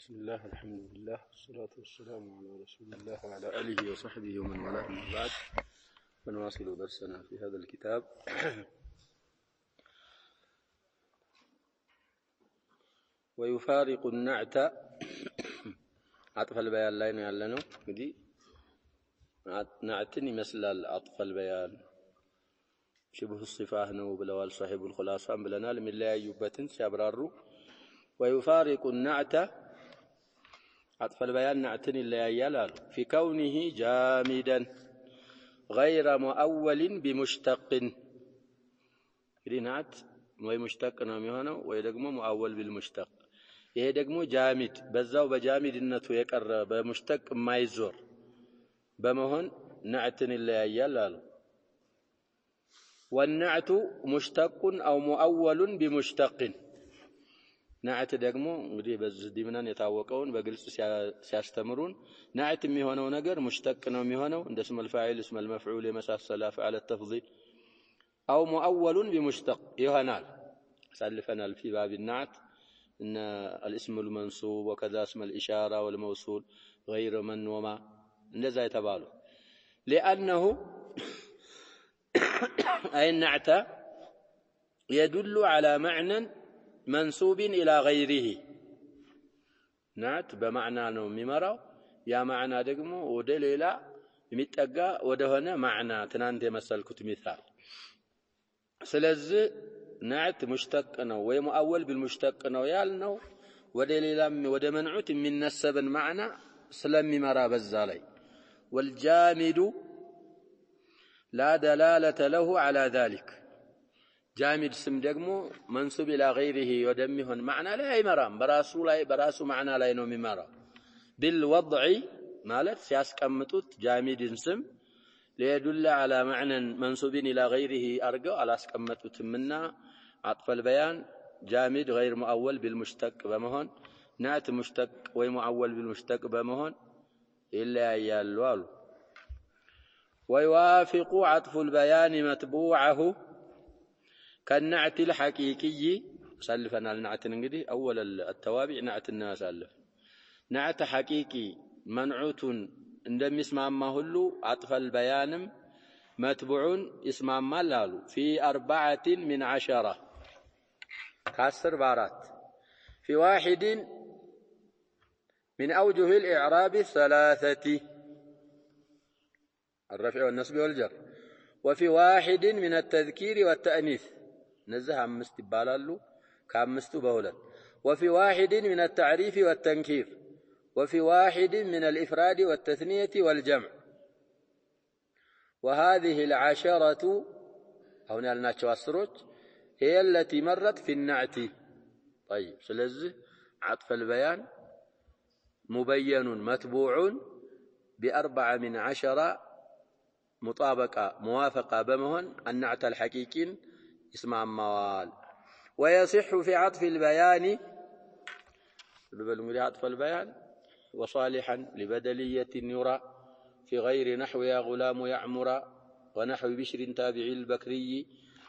بسم الله الحمد لله والصلاة والسلام على رسول الله وعلى آله وصحبه ومن والاه من بعد فنواصل درسنا في هذا الكتاب ويفارق النعت عطف البيان لا يعلنه دي نعتني مثل عطف البيان شبه الصفة نو بلوال صاحب الخلاصة بلنا من لا يبتن سيبرارو ويفارق النعت عطف البيان نعتني لا يلال في كونه جامدا غير مؤول بمشتق نعت ወይ ሙሽተቅ ነው የሚሆነው ወይ ደግሞ ሙአወል ቢልሙሽተቅ ይሄ ደግሞ ጃሚድ በዛው በጃሚድነቱ የቀረ በሙሽተቅ የማይዞር በመሆን ነዕትን ይለያያል አሉ والنعت مشتق او مؤول بمشتق نعت ደግሞ እንግዲህ በዚህ ዲምናን የታወቀውን በግልጽ ሲያስተምሩን نعت የሚሆነው ነገር ሙሽተቅ ነው የሚሆነው እንደ اسم الفاعل اسم المفعول የመሳሰለ فعل التفضيل أو مؤول بمشتق يهنال سلفنا في باب النعت إن الاسم المنصوب وكذا اسم الإشارة والموصول غير من وما نزا يتبالو لأنه أي النعت يدل على معنى منسوب إلى غيره نعت بمعنى ممرا يا معنى دقمو ودليلا متقى ودهنا معنى تنانت مسلكت مثال ስለዚህ نعت مشتق ነው ወይ مؤول بالمشتق ነው ያልነው ወደ ሌላም ወደ መንዑት የሚነሰብን ማዕና ስለሚመራ በዛ ላይ والجامد لا دلالة له على ذلك جامد ስም ደግሞ منسوب الى غيره ወደሚሆን ማዕና ላይ አይመራም በራሱ ማዕና ላይ ነው የሚመራው بالوضع ማለት ሲያስቀምጡት ጃሚድን ስም ليدل على معنى منسوب إلى غيره أرجو على اسكمته منا عطف البيان جامد غير مؤول بالمشتق بمهون نعت مشتق ومؤول بالمشتق بمهون إلا يالوال ويوافق عطف البيان متبوعه كالنعت الحقيقي سلفنا النعت نقدي أول التوابع نعت الناس سلف نعت حقيقي منعوت እንደሚስማማ ሁሉ عطف البيان متبوع اسمعما لالو في 4 من 10 كسر بارات في واحد من أوجه الإعراب 3 الرفع والنصب والجر وفي واحد من التذكير والتأنيث نزه 5 يبالالو كامستو بهولت وفي واحد من التعريف والتنكير وفي واحد من الإفراد والتثنية والجمع وهذه 10 هنا لناتشو السروج هي التي مرت في النعت طيب سلزه عطف البيان مبين متبوع ب4 من 10 مطابقة موافقة بمهن النعت الحقيقي اسم موال ويصح في عطف البيان عطف البيان وصالحا لبدلية يرى في غير نحو يا غلام يعمر ونحو بشر تابعي البكري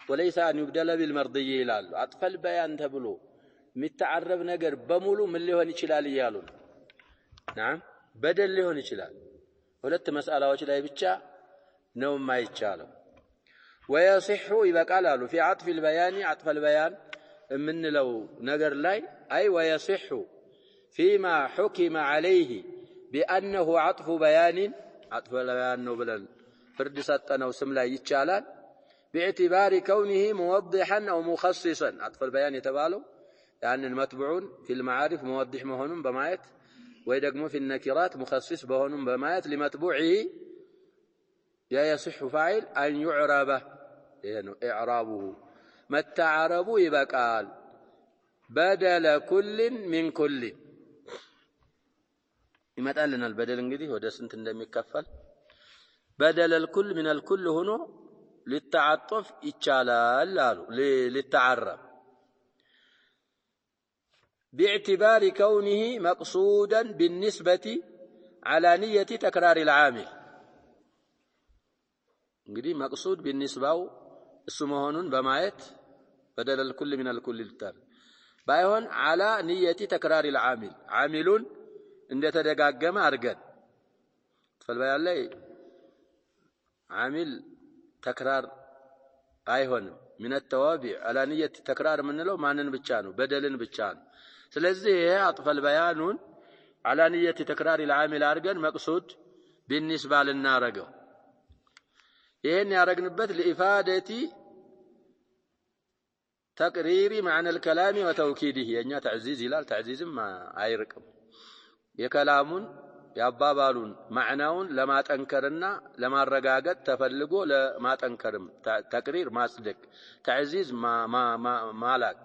وليس أن يبدل بالمرضي يلال عطف البيان تبلو متعرب نجر بمولو من اللي هو نشلال يالون نعم بدل اللي هو نشلال ولت مسألة وشلا يبتشا نوم ما يتشالو ويصح يبقى قالوا في عطف البيان عطف البيان من لو نجر لاي أي ويصح فيما حكم عليه بأنه عطف بيان عطف البيان بلن فرد سطنا وسم لا يتشالان باعتبار كونه موضحا أو مخصصا عطف البيان يتبالو يعني المتبعون في المعارف موضح مهون بمايت ويدقمو في النكرات مخصص بهون بمايت لمتبوعه يا يصح فاعل أن يعربه يعني إعرابه ما التعرب يبقى بدل كل من كل يمثل لنا البدل እንግዲህ ወደ ስንት እንደሚከፈል بدل الكل من الكل هنا للتعطف ይቻላል አሉ للتعرب باعتبار كونه مقصودا بالنسبة على نية تكرار العامل እንግዲህ مقصود بالنسبة እሱ መሆኑን በማየት بدل الكل من الكل للتعرب بايهون على نية تكرار العامل عاملون عند تدقاقم أرقن فالبيان لي عامل تكرار بايهون من التوابع على نية تكرار من لو معنى بتشانو بدل بتشانو سلزي عطف البيان على نية تكرار العامل أرقن مقصود بالنسبة للنارقو ይሄን ያረግንበት ለኢፋደቲ ተቅሪሪ معنى الكلام وتوكيده የኛ ተዕዚዝ ይላል ተዕዚዝም አይርቅም የከላሙን ያባባሉን ማዕናውን ለማጠንከርና ለማረጋገጥ ተፈልጎ ለማጠንከርም ተቅሪር ማጽደቅ ተዕዚዝ ማላቅ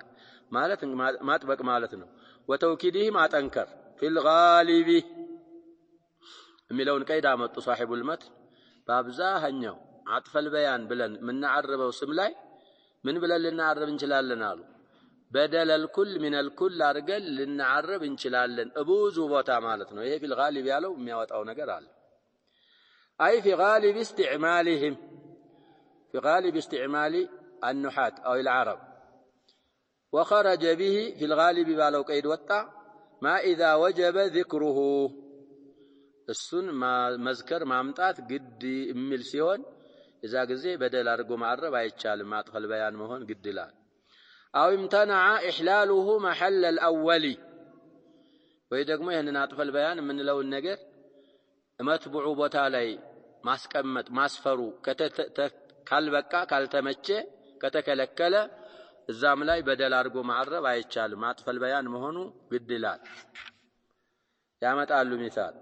ማለት ማጥበቅ ማለት ነው وتوكيده ማጠንከር في الغالب የሚለውን ቀይዳ መጡ صاحب المتن በአብዛኛው عطف البيان بلن من نعربه اسم لاي من بلن لنعرب انشلالن قالوا بدل الكل من الكل ارجل لنعرب انشلالن ابوزو بوتا معناتنو ايه في الغالب يالو مياوطاو ነገር አለ اي في غالب استعمالهم في غالب استعمال النحاة او العرب وخرج به في الغالب بالو قيد وطا ما اذا وجب ذكره السن ما مذكر ማምጣት ግድ የሚል ሲሆን እዛ ጊዜ በደል አድርጎ ማዕረብ አይቻልም ማጥፍ البيان መሆን ግድ ይላል او امتنع احلاله محل الاول ወይ ደግሞ ይሄንን አጥፍ البيان የምንለው ነገር መትቡዑ ቦታ ላይ ማስቀመጥ ማስፈሩ ካልበቃ ካልተመቸ ከተከለከለ እዛም ላይ በደል አድርጎ ማዕረብ አይቻልም ማጥፍ البيان መሆኑ ግድ ይላል ያመጣሉ مثال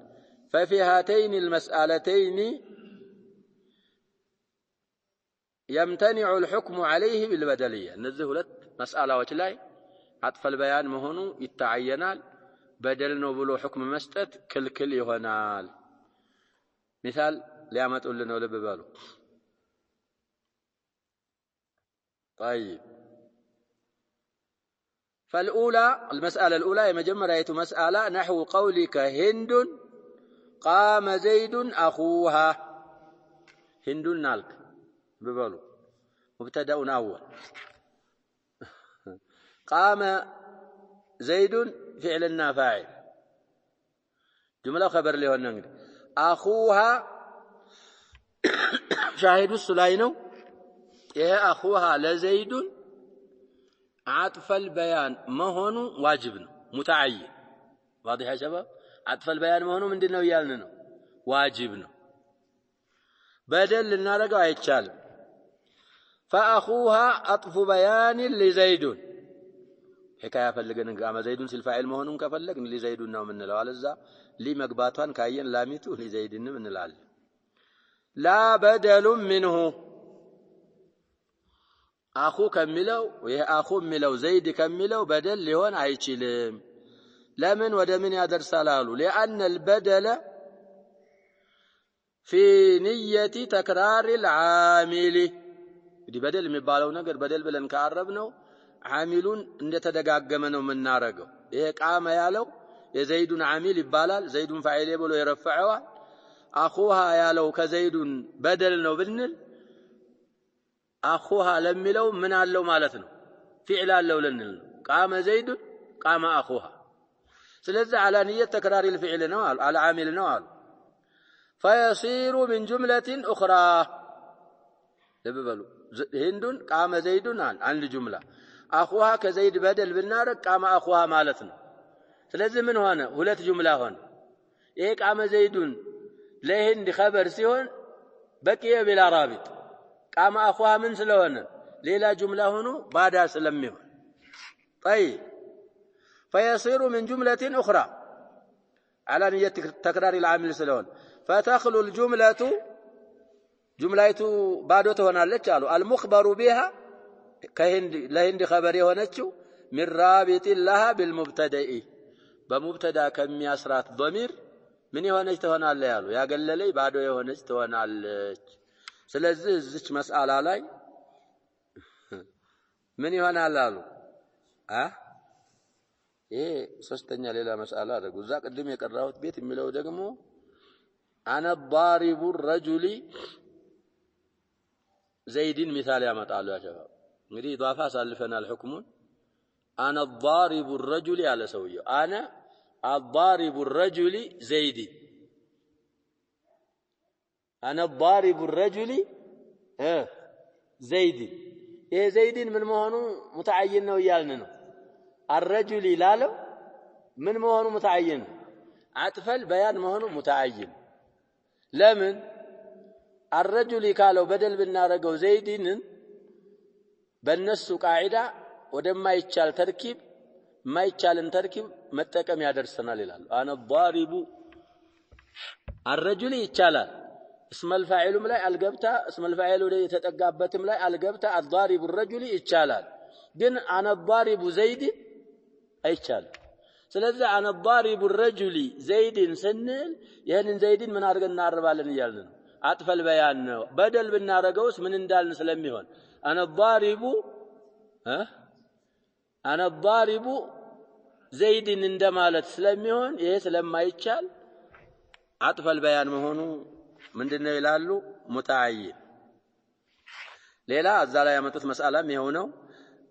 ففي هاتين المسألتين يمتنع الحكم عليه بالبدلية نزه ሁለት مسألዎች ላይ عطف البيان መሆኑ ይታየናል بدل ነው ብሎ حكم መስጠት ክልክል ይሆናል مثال ሊያመጡልን ነው ልብ በሉ طيب فالأولى المسألة الأولى مجمرة مسألة نحو قولك هند قام زيد أخوها هند نالك ببالو مبتدأ أول قام زيد فعلنا فاعل جملة خبر له النجد أخوها شاهد السلاينو يا أخوها لزيد عطف البيان ما هو واجب متعين واضح يا شباب عطف البيان ما هو من دينه ويالنا واجبنا بدل لنارقوا አይቻልም فأخوها عطف بيان لزيد حكايه فلغن قام زيد الفاعل መሆኑን ከፈለግን لزيد ነው ምንለው አለዛ لمغباቷን ካየን ላሚቱ لزيد እንላለን لا بدل منه አኹ ከሚለው ይሄ አኹ የሚለው ዘይድ ከሚለው በደል ሊሆን አይችልም ለምን ወደ ምን ያደርሳል አሉ لأن البدل في نية تكرار العامل دي بدل የሚባለው ነገር بدل ብለን ካረብነው عاملون እንደተደጋገመ ነው የምናረገው ይሄ ቃመ ያለው የዘይዱን عامل ይባላል ዘይዱን ፋዒል ብሎ ይረፈعዋል አኹሃ ያለው ከዘይዱን بدل ነው ብንል أخوها لميلو من علو مالتنا فعل علو لنل قام زيد قام أخوها سلزع على نية تكرار الفعل نوال على عامل نوال فيصير من جملة أخرى لببلو هند قام زيد عن الجملة أخوها كزيد بدل بالنار قام أخوها مالتنا سلزع من هنا ولت جملة هنا إيه قام زيد لهند خبر سيهن بكي بلا رابط قام أخوها من سلون ليلا جملة هنا بعد سلمه طيب فيصير من جملة أخرى على نية تكرار العامل سلون فتخلو الجملة جملة بعد هنا لتشالو المخبر بها كهند لهند خبري هناچو من رابط لها بالمبتدئ بمبتدا كم يسرات ضمير من هناچ تهنا ليالو يا قللي بعد هناچ تهنا ስለዚህ እዚች መስአላ ላይ ምን ይሆናል አሉ ይሄ ሶስተኛ ሌላ መስአላ አደረጉ እዛ ቅድም የቀራሁት ቤት የሚለው ደግሞ አነ ضارب الرجل زيد مثال ያመጣሉ ያሸባ እንግዲህ ضافا ሳልፈናል ሁክሙን أنا الضارب الرجل على سويه أنا الضارب الرجل زيد أنا الضارب الرجل زيد إيه زيد من مهنو متعين ويالنا الرجل لا له من مهنو متعين عطف البيان مهنو متعين لمن الرجل قالوا بدل بالنارجو زيدين بالنسو قاعدة ودما يتشال تركيب ما يتشال تركيب متكم يدرسنا لله أنا الضارب الرجل يتشال اسم الفاعل ملاي القبتا اسم الفاعل ودي يتتقابت ملاي القبتا الضارب الرجل يتشال جن أنا الضارب زيد يتشال سلذا أنا الضارب الرجل زيد سنل يعني زيد من أرجع النار بالن يالن عطف البيان بدل بالنار جوس من اندال نسلميهون أنا الضارب أنا الضارب زيد اندمالت سلميهون يسلم ما يتشال عطف البيان مهونو من دنا يلالو متعين ليلا الزالا يمتت مسألة مهونو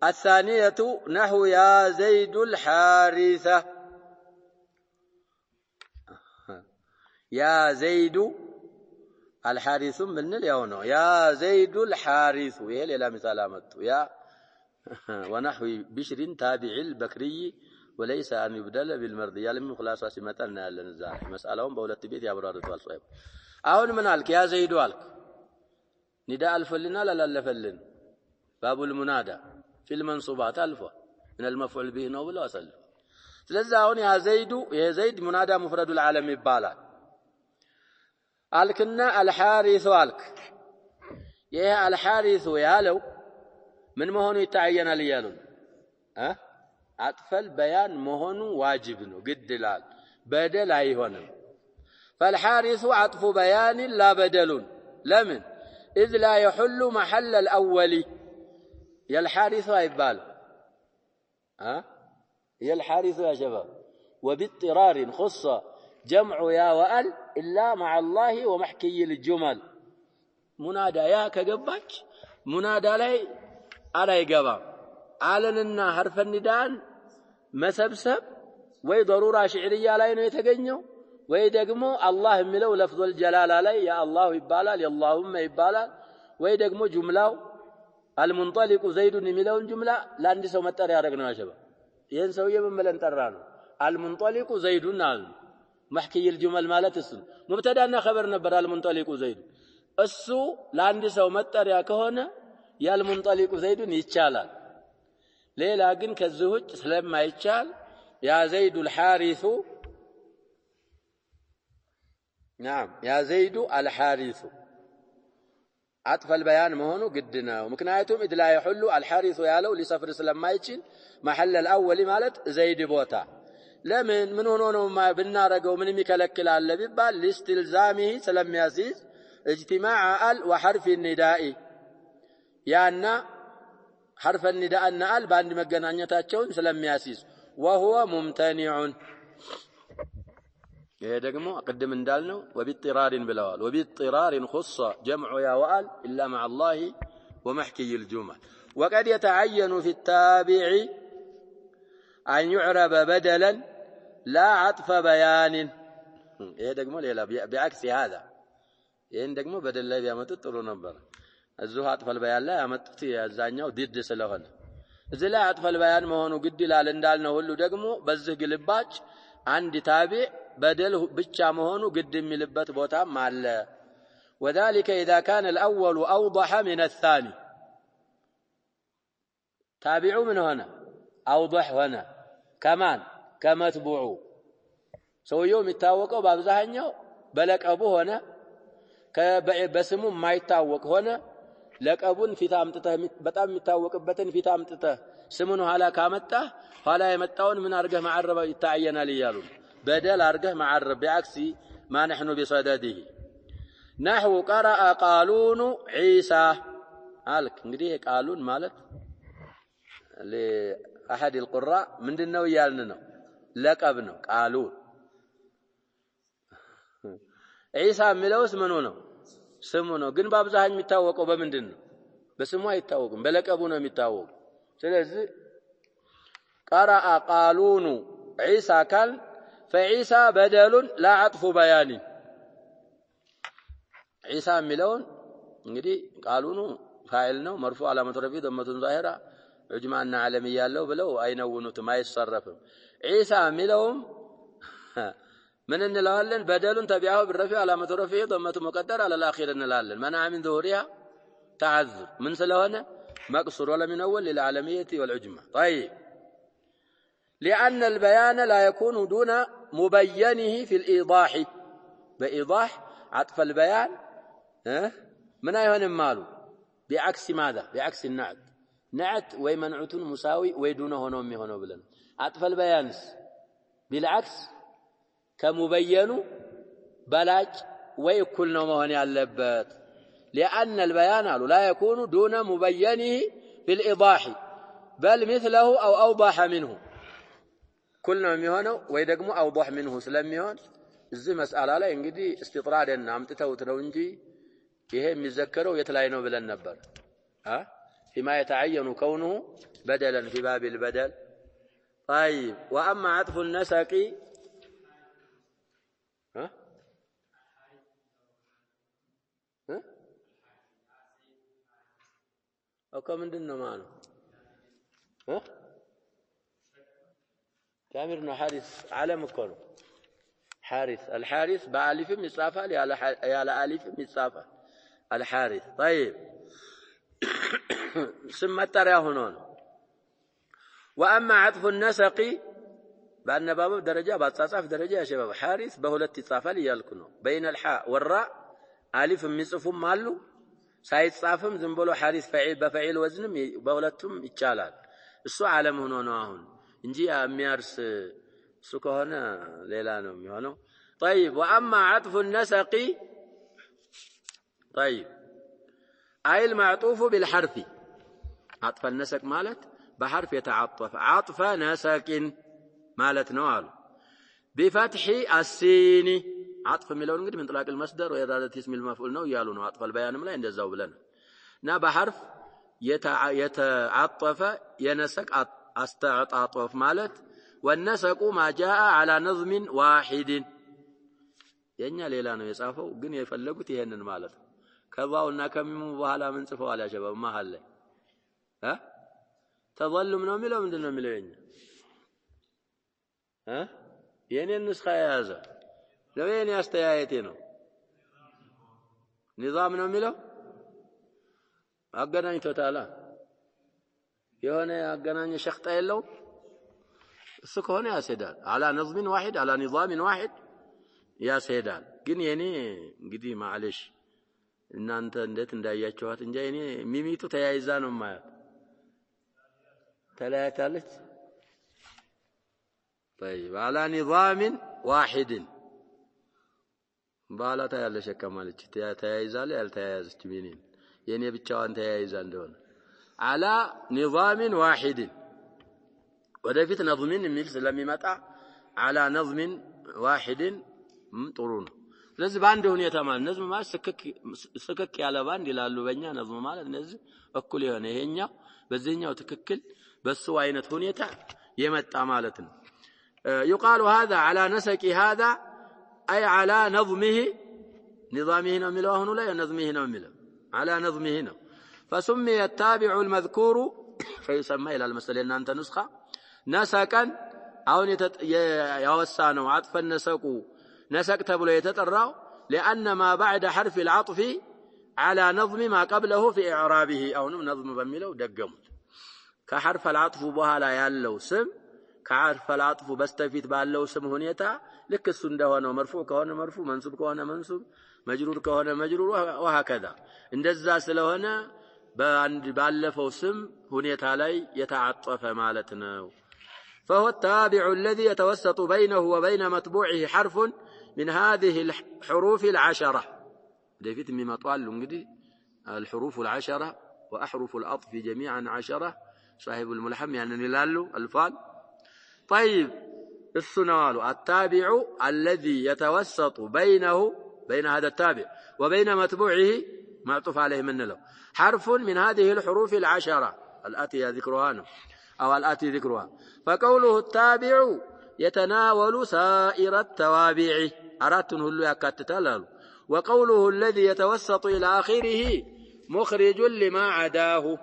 الثانية نحو يا زيد الحارثة يا زيد الحارث من اليونو يا زيد الحارث يا ليلا مثال امتو يا ونحو بشر تابع البكري وليس أن يبدل بالمرضي يلم خلاصة سمتنا للنزاع مسألهم بولت بيت يا برادة والصيب أهون من قالك يا زيد والك نداء الفلنا لا لفلن باب المنادى في المنصوبات ألفا من المفعول به نوبل وصل لذا هون يا زيد منادى مفرد العالم يبالا الكنا الحارث والك يا الحارث يا لو من مهون يتعين ليالون عطف البيان مهون واجب قد لال بدل أيهون فالحارث عطف بيان لا بدل لمن إذ لا يحل محل الأول يا الحارث يبال يا الحارث يا شباب وباضطرار خص جمع يا وأل إلا مع الله ومحكي الجمل منادى يا كجبك منادى لي على يجبا علنا حرف النداء مسبسب وي ضرورة شعرية لا يتجنوا وي دقمو الله ملو لفظ الجلال علي يا الله يبالال يا اللهم يبالال وي دقمو جملة المنطلق زيد ملو جملة لا عندي سو متر يا رجنا يا شباب ينسوا يبن ملن ترانو المنطلق زيد نال محكي الجمل مالت السن مبتدأنا خبر نبر المنطلق زيد السو لا عندي سو متر يا كهنا يا المنطلق زيد يتشالال ليه لكن كالزهج سلم ما يتشال يا زيد الحارث نعم يا زيد الحارث عطف البيان مهونو قدنا ومكنايتهم إذ لا يحل الحارث يالو لسفر سلم ما يتشل محل الأول مالت زيد بوتا لمن هونو ما بالنارقو من مكالكل على بيبال لاستلزامه سلم ياسيس اجتماع ال وحرف النداء يعني حرف النداء النال باند مغنانيتاچون ስለሚያስይዝ وهو ممتنع ይሄ ደግሞ قدم እንዳልነው وباضطرار ብለዋል وباضطرار خص جمع يا وال الا مع الله ومحكي الجمل وقد يتعين في التابع ان يعرب بدلا لا عطف بيان ይሄ ደግሞ ሌላ بعكس هذا ይሄን ደግሞ بدل ላይ ቢያመጡት ጥሩ ነበር الزوها عطف البيان لا يمتت يازانيو ضد ስለሆነ እዚህ ላይ عطف البيان መሆኑ ግድ ይላል እንዳልነው ሁሉ ደግሞ በዚህ ግልባጭ አንድ ታቢዕ بدل ብቻ መሆኑ ግድ የሚልበት ቦታም አለ وذلك اذا كان الاول اوضح من الثاني تابعوا من هنا اوضح هنا كمان كمتبوع ሰውየው የሚታወቀው በአብዛኛው በለቀቡ ሆነ በስሙ የማይታወቅ ሆነ ለቀቡን ፊት አምጥተህ በጣም የሚታወቅበትን ፊት አምጥተህ ስሙን ኋላ ካመጣ ኋላ የመጣውን ምን አርገህ ማዕረብ ይታየናል ይያሉ بدل أرجه معرب بعكس ما نحن بصدده نحو قرأ قالون عيسى قالك نقديه قالون مالت لأحد القراء من دنو يالنو لقبنو قالون عيسى ملوس منونو سمونو ግን በአብዛኛው የሚታወቀው በምንድነው በስሙ አይታወቅም በለቀቡ ነው የሚታወቀው ስለዚህ قرأ قالون عيسى كان فعيسى بدل لا عطف بيان عيسى ملون እንግዲህ ቃሉኑ ፋይል ነው مرفوع على مترفي ضمة ظاهرة عجمانا عالمي ያለው ብለው አይነውኑትም አይሰረፍም عيسى ملهم من እንለዋለን بدل تبعه بالرفع على مترفي ضمة مقدر على الاخير እንላለን منع من ظهورها تعذر من ስለሆነ مقصور ولا من اول للعالمية والعجمة طيب لأن البيان لا يكون دون مبينه في الإيضاح بإيضاح عطف البيان من أيهن ماله بعكس ماذا بعكس النعت نعت ومنعوت مساوي ويدونه نوم هنا بلن عطف البيان بالعكس كمبين بلاج ويكل نوم هنا اللبات لأن البيان لا يكون دون مبينه في الإيضاح بل مثله أو أوضح منه كلنا ميهونو ወይ ደግሞ አውضح منه ስለሚሆን እዚህ መስአላ ላይ እንግዲህ استطرادنا አምጥተውት ነው እንጂ ይሄ የሚዘከረው የት ላይ ነው ብለን ነበር فيما يتعين كونه بدلا في باب البدل طيب واما عطف النسق او ከምንድነው ማለት تامر بن حارث علم كله حارث الحارث بألف مصافة يا لألف مصافة الحارث طيب ثم ترى هنا وأما عطف النسق بأن باب درجة بتصاف درجة يا شباب حارث بهولت تصافة ليالكنو بين الحاء والراء ألف مصف مالو سايد صافم زنبلو حارث فعيل بفعيل وزنم بهولتهم يتشالال السو عالم هنا هون እንጂ የሚያርስ እሱ ከሆነ ሌላ ነው የሚሆነው طيب واما عطف النسق طيب اي المعطوف بالحرف عطف النسق ማለት بحرف يتعطف عطف نسق ማለት ነው አሉ بفتح السين عطف የሚለው እንግዲህ من طلاق المصدر وإرادة اسم المفعول ነው ያሉ ነው عطف البيان ላይ እንደዛው ብለን እና بحرف يتعطف ينسق استعطاف مالت والنسق ما جاء على نظم واحد የኛ ሌላ ነው የጻፈው ግን የፈለጉት ይሄንን ማለት ነው ከዛውና ከሚሙ በኋላ ምን ጽፈዋል ያ ሸባብ መሃል ላይ ተظلم ነው የሚለው ምንድነው የሚለው የኛ የኔን ንስኻ ያዘ ለወይኔ አስተያየቴ ነው نظام ነው የሚለው አገናኝቶታል የሆነ ያገናኘ ሸክጣ የለው እሱ ከሆነ ያሰዳል على نظم واحد على نظام واحد ያሰዳል ግን የኔ እንግዲህ ማለሽ እናንተ እንዴት እንዳያችኋት እንጂ የኔ ሚሚቱ ተያይዛ ነው ማለት ተለያያለች طيب على نظام واحد ባላ ታያለሽ ከማለች ተያይዛለ ያልተያያዘች ሚኒን የኔ ብቻዋን ተያይዛ እንደሆነ على نظام واحد ودفيت نظم የሚል ስለሚመጣ على نظم واحد ጥሩ ነው ስለዚህ ባንድ ሁኔታ ማለት ነዝም ማለት ስክክ ያለ ባንድ ይላሉ በእኛ ነዝም ማለት እነዚህ እኩል የሆነ ይሄኛው በዚህኛው ትክክል በሱ አይነት ሁኔታ የመጣ ማለት ነው يقال هذا على نسق هذا أي على نظمه نظامه ነው የሚለው አሁን ላይ ነዝምه ነው የሚለው على نظمه ነው فسمي التابع المذكور فيسمى الى المثل ان انت نسخه نسقا አሁን ያወሳነው عطف النسق نسق ተብሎ የተጠራው لان ما بعد حرف العطف على نظم ما قبله في اعرابه አሁንም نظم በሚለው ደገሙት ከحرف العطف በኋላ ያለው ስም ከحرف العطف በስተፊት ባለው ስም ሁኔታ ልክ እሱ እንደሆነው مرفوع ከሆነ مرفوع منصوب ከሆነ منصوب مجرور ከሆነ مجرور وهكذا እንደዛ ስለሆነ በአንድ ባለፈው ስም ሁኔታ ላይ የተዓጠፈ ማለት ነው فهو التابع الذي يتوسط بينه وبين متبوعه حرف من هذه الحروف العشرة دفيت مما طال እንግዲህ الحروف العشرة واحرف العطف جميعا 10 صاحب الملحم يعني يلالو الفال طيب السنوال التابع الذي يتوسط بين هذا التابع وبين متبوعه معطوف عليه من له حرف من هذه الحروف 10 الآتية ذكرها أو الآتي ذكرها. فقوله التابع يتناول سائر التوابع أردت هلو يكتتلال. وقوله الذي يتوسط إلى آخره مخرج لما عداه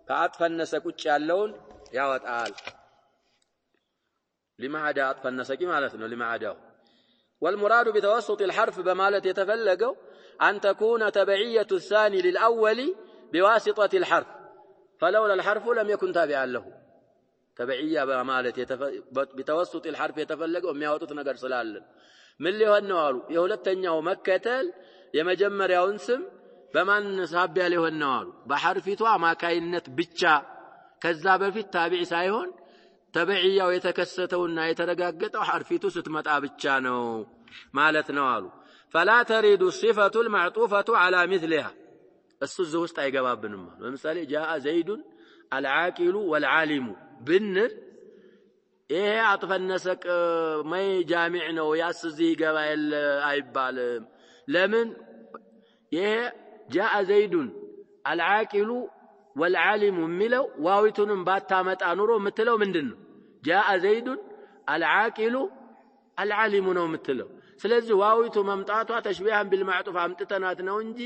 فأطفى النسكوش اللون يا وتعال لما عدا أطفى النسكي مالتنا لما عداه. والمراد بتوسط الحرف بمالة يتفلقوا أن تكون تبعية الثاني للأول بواسطة الحرف فلولا الحرف لم يكن تابعا له. تبعية بمالة بتوسط الحرف يتفلقوا ومياوتو نقر سلال من اللي هو النوار يهولتنيا ومكتل يمجمر يونسم بمن سابع له النوار بحرفتها ما كاينت بيتشا كذاب في التابع سايهون تبعية ويتكستونا يترقاقتوا حرفيتو ستمتع بيتشانو مالت نوارو. فلا تريد الصفة المعطوفة على مثلها السوز وسط اي جواب بنما مثلا جاء زيد العاقل والعالم بنر ايه عطف النسك ما جامع ነው ያስዚህ ገባል አይባልም ለምን ይሄ جاء زيد العاقل والعالم የሚለው ዋዊቱንም ባታመጣ ኑሮ የምትለው ምንድነው جاء زيد العاقل العالم ነው የምትለው ስለዚህ ዋዊቱ መምጣቷ ተሽቢሃን بالمعطوف አምጥተናት ነው እንጂ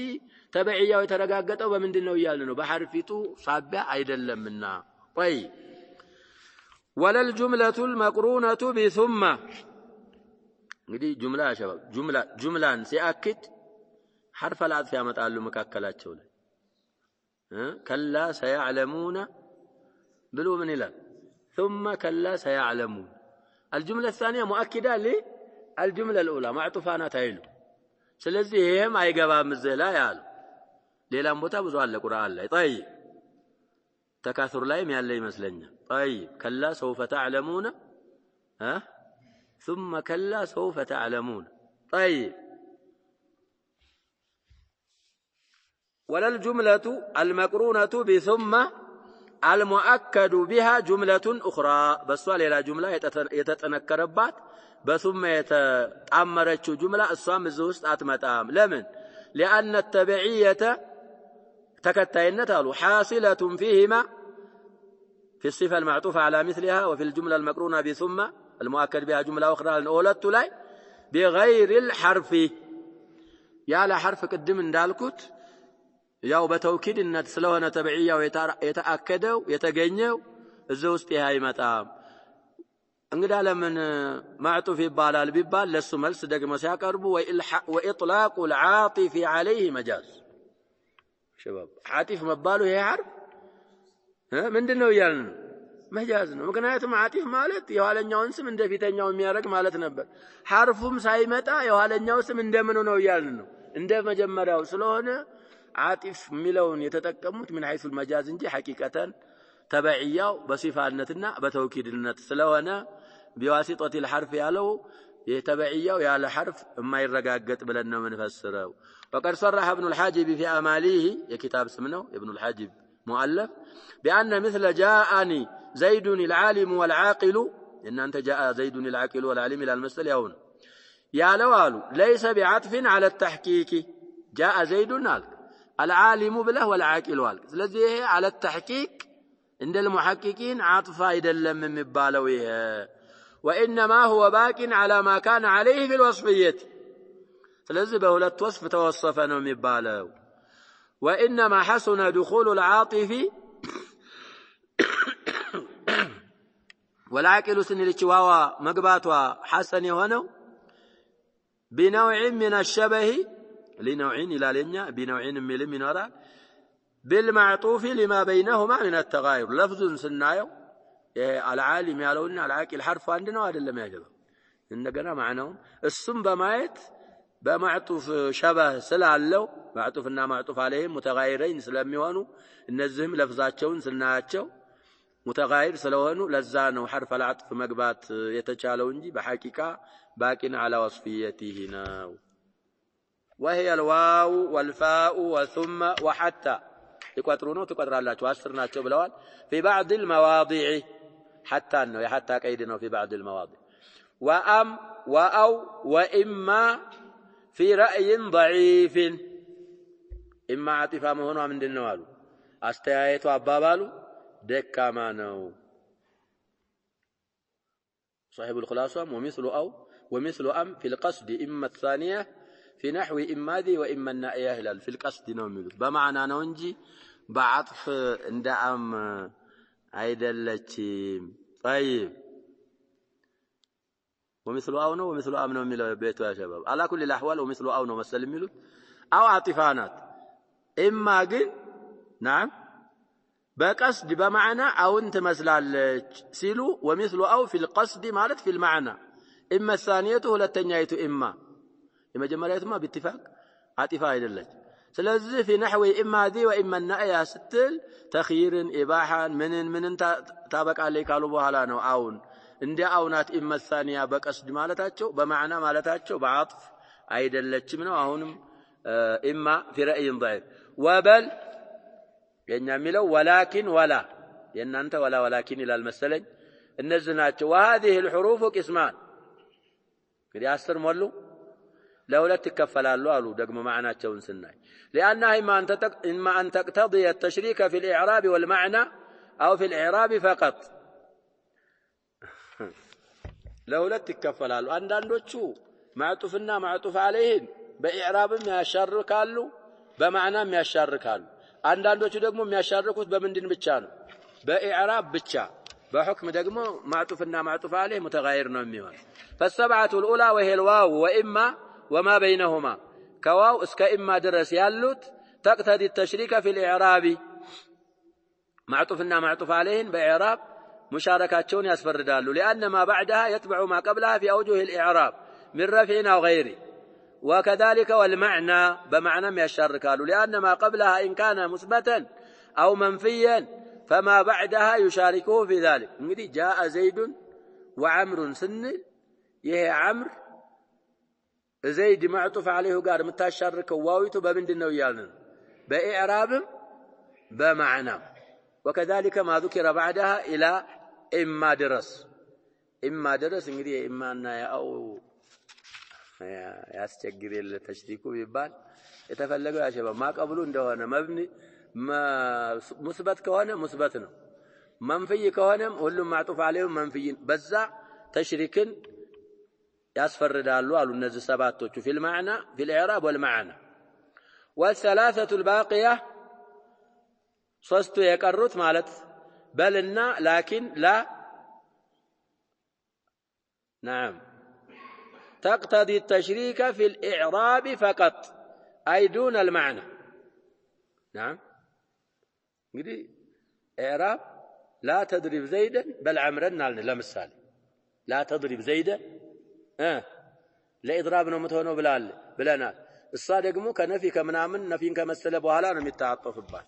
ተበዕያው የተረጋገጠው በምንድነው ይያልን ነው በሐርፊቱ ሳቢያ አይደለምና طيب. ولا الجملة المقرونة بثم እንግዲህ ጁምላ يا شباب ጁምላን ሲያክድ حرف العطف ያመጣሉ መካከላቸው ላይ كلا سيعلمون ብሎ ምን ይላል ثم كلا سيعلمون. الجملة الثانية مؤكدة للجملة الأولى معطوفانات አይሉ ስለዚህ ይሄም አይገባም እዚህ ላይ ያሉ ሌላም ቦታ ብዙ አለ ቁርአን ላይ طيب تكاثر لايم ያለ ይመስለኛል طيب كلا سوف تعلمون ثم كلا سوف تعلمون طيب. ولا الجملة المقرونة بثم المؤكد بها جملة أخرى بس ولا جملة يتتنكربات بثم يتأمرت جملة الصام الزوست أتمتام لمن لأن التبعية تكتينتها حاصلة فيهما في الصفة المعطوفة على مثلها وفي الجملة المقرونة بثم المؤكد بها جملة أخرى الأولى لاي بغير الحرف يا لا حرف قدم اندالكوت ያው በተውኪድነት ስለሆነ ተብዕያው የተአከደው የተገኘው እዚህ ውስጥ ይሄ አይመጣም እንግዳ ለምን ማዕጡፍ ይባላል ቢባል ለሱ መልስ ደግሞ ሲያቀርቡ وإطلاق العاطف عليه مجاز شباب عاطف መባሉ ይሄ حرف ምንድነው ይያልን መጃዝ ነው ምክንያቱም عاطف ማለት የኋለኛውን ስም እንደፊተኛው የሚያረግ ማለት ነበር حرفም ሳይመጣ የኋለኛው ስም እንደምን ነው ይያልን ነው እንደ መጀመሪያው ስለሆነ عاطف ميلون يتጠቀሙት من حيث المجاز እንጂ حقيقة تبعياው በሲፋነትና በተውኪድነት ስለሆነ بواسطة الحرف ያለው የተበዕያው ያለ حرف የማይረጋገጥ ብለን ነው የምንፈስረው وقد صرح ابن الحاجب في أماليه የኪታብ ስም ነው ابن الحاجب مؤلف بأن مثل جاءني زيد العالم والعاقل ان انت جاء زيد العاقل والعالم الى المثل ياون ያለው አሉ ليس بعطف على التحقيق جاء زيد العالم بله والعاقل والك ስለዚህ ይሄ على التحقيق عند المحققين عطف አይደለም የሚባለው ይሄ وانما هو باق على ما كان عليه في الوصفيه ስለዚህ በሁለት ወስፍ ተወሰፈ ነው የሚባለው وانما حسن دخول العاطف والعاقل سنلچ ዋዋ መግባቷ حسن የሆነው بنوع من الشبه لنوعين إلى لنيا بنوعين ملم نرى بالمعطوف لما بينهما من التغاير لفظ سنايو العالم يالون العاقل حرف عندنا ولا ما يجب እንደገና معناهم السم بمايت بمعطوف شبه ስላለው معطوفና معطوف عليهم متغايرين ስለሚሆኑ እነዚህም ለፍዛቸውን ስናያቸው متغاير ስለሆኑ ለዛ ነው حرف العطف መግባት የተቻለው እንጂ በሐቂቃ باقين على وصفيته ነው وهي الواو والفاء وثم وحتى يقطرونه تقطرالاچو 10 ናቸው ብለዋል في بعض المواضع حتى ነው የحتى قيد ነው في بعض المواضع وام واو واما في راي ضعيف اما عاطفه መሆኗ ምንድነው አሉ አስተያየቱ አባባሉ ደካማ ነው صاحب الخلاصة ومثل أو ومثل أم في القصد إما الثانية في نحو إما ذي وإما النائية هلال في القصد نومي بمعنى نونجي بعطف عند أم عيدلتي طيب ومثل أو نو ومثل أم نومي بيتو يا شباب على كل الأحوال ومثل أو نو مثل ميلو أو عطفانات إما قل نعم بقصد بمعنى أو أنت مثل سيلو ومثل أو في القصد مالت في المعنى إما الثانية ولا التنية إما جمالية ما باتفاق عطفة إلى سلازي في نحو إما ذي وإما النأيا ستل تخير إباحا من تابق عليك قالوا بوهلانو أون عند أونات إما الثانية بقصد مالتاتشو بمعنى مالتاتشو بعطف أيضا لتشمنو أهونم إما في رأي ضعيف وبل ينملو ولكن ولا لأن أنت ولا ولكن إلى المسألة النزنات وهذه الحروف قسمان كده أسر مولو لولا تكفل الله قالوا دقم معنا تشون سناي لأنها إما أن تقتضي التشريك في الإعراب والمعنى أو في الإعراب فقط لولا تكفل الله عندنا شو معطوفنا معطوف عليهم بإعراب ما يشارك قالوا بمعنى ما يشارك قالوا عندنا شو دقم ما يشاركوت بمندين بتشانو بإعراب بتشا بحكم دقم معطوفنا معطوف عليه متغير نوميون فالسبعة الأولى وهي الواو وإما وما بينهما كواو اسك إما درس يالوت تقتضي التشريك في الإعراب معطوفنا معطوف عليهن بإعراب مشاركاتشون يسفردالو لأن ما بعدها يتبع ما قبلها في أوجه الإعراب من رفع أو غيره وكذلك والمعنى بمعنى ما يشاركالو لأن ما قبلها إن كان مثبتا أو منفيا فما بعدها يشاركه في ذلك جاء زيد وعمر سن يه عمر زيد معطوف عليه قال متشارك واويته بمندنو يالن بإعراب بمعنى وكذلك ما ذكر بعدها إلى إما درس انجدي إما أن أو يستجر التشريك بيبال يتفلقوا يا شباب ما قبلوا እንደሆነ مبني ما مثبت كونه مثبتنا منفي كونه ሁሉም معطوف عليهم منفيين በዛ تشريكን ያስፈርዳሉ አሉ እነዚህ ሰባቶቹ في المعنى في الإعراب والمعنى والثلاثة الباقية ሶስቱ የቀሩት ማለት በልና لكن لا نعم تقتضي التشريك في الإعراب فقط أي دون المعنى نعم እንግዲህ إعراب لا تضرب زيدا بل عمرا نالنا لمثال لا تضرب زيدا ለኢድራብ ነው የምትሆነው ብለናል እሷ ደግሞ ከነፊ ከምናምን ነፊን ከመሰለ በኋላ ነው የሚታጠፍባት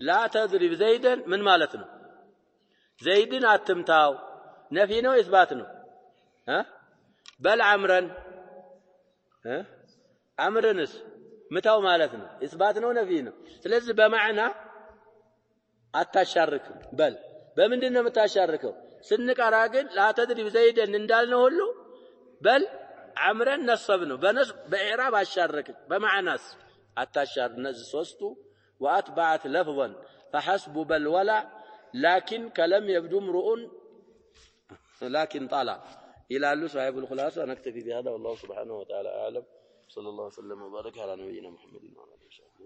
لا تضرب زيدا ምን ማለት ነው ዘይድን አትምታው ነፊ ነው ኢስባት ነው በል عمرን عمرንስ ምታው ማለት ነው ኢስባት ነው ነፊ ነው ስለዚህ በማዕና አታሻርክም በል በምንድን ነው የምታሻርከው ስንቀራ ግን لا تضرب زيدا እንዳልነው ሁሉ بل عمرا نصبنه بنصب بإعراب الشارك بمعناس التشار نزل صوستو وأتبعت لفظا فحسب بل ولا لكن كلم يبدو امرؤ لكن طالع إلى الله صاحب الخلاصة نكتفي بهذا والله سبحانه وتعالى أعلم صلى الله وسلم وبارك على نبينا محمد وعلى آله وصحبه